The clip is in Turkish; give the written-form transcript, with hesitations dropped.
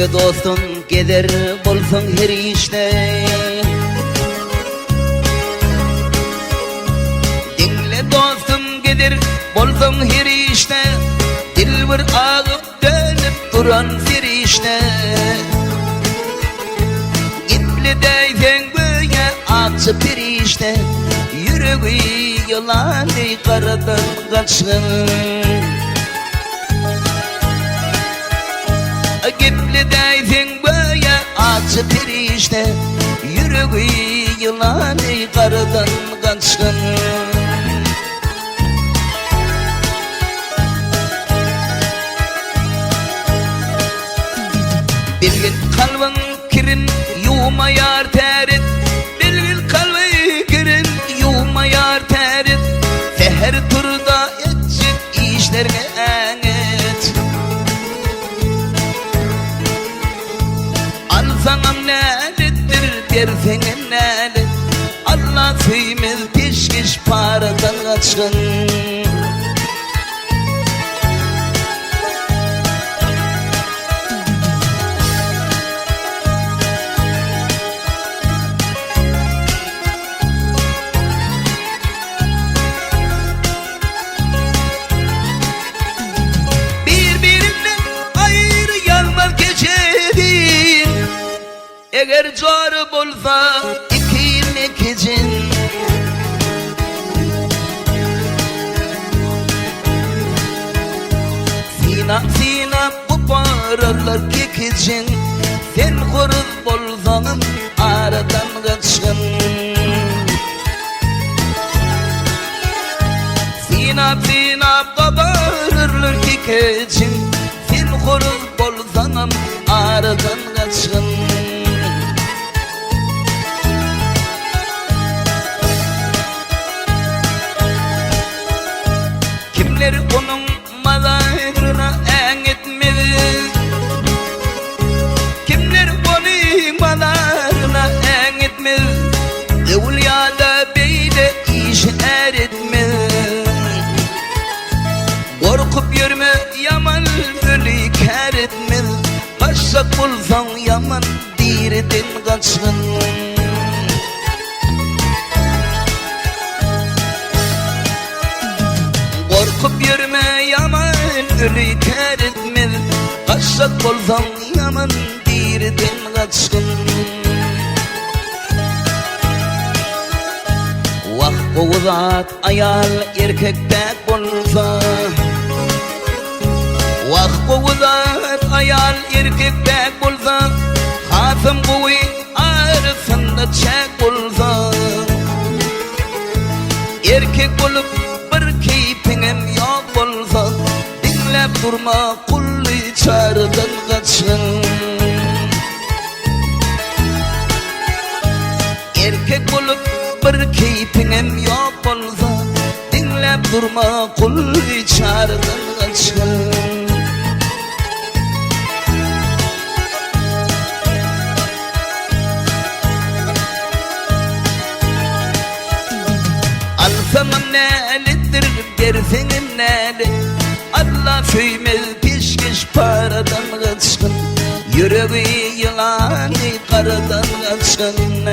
Dinle dostum gelir bolsun her işte. Dinle dostum gelir bolsun her işte. Dilbir ağıp dönüp duran firişte. İpli deysen böyle akçı pirişte. Yüreği yılan karadan kaçkın. Gipli deysen böyle acı pirişte. Yüreği yılan karadan kaçkın. Bilgin kalbin kirin yumayar terit. Bilgin kalbin kirin yumayar terit. Seher turda etçik işlerine enet. Alsanam nelettir dersenin nelet. Allah söymez peşkeş paradan kaçkın. Eğer zor bulsa ikilik için. Sina bu paralar kek için. Sen hırız bulsanın aradan kaçkın. Sina bu paralar kek için. Sen hırız bulsanın aradan kaçkın. Kimler onun mallarına en etmedi. Kimler onun mallarına en etmedi. Evliyada beyle iş eretmedi. Korkup yürüme yaman ölü kar etmedi. Başak bulsan yaman diriden kaçkın. Korkup yürüme yaman ölü kar etmez. Kaçak bolsan yaman dirden kaçkın. Vah bu zat ayal erkektek bolsa. Vah bu zat ayal erkektek bolsa. Hasım buy arasında çek bolsa. Erkek bolup keyfinem yok bolsa. Dinlep durma kulli çardan kaçın. Erkek bolup bir keyfinem yok bolsa. Dinlep durma kulli çardan kaçın. Alsamam nelettir dersenin nelet. Allah söymez peşkeş paradan kaçkın. Yüreği yılan karadan kaçkın.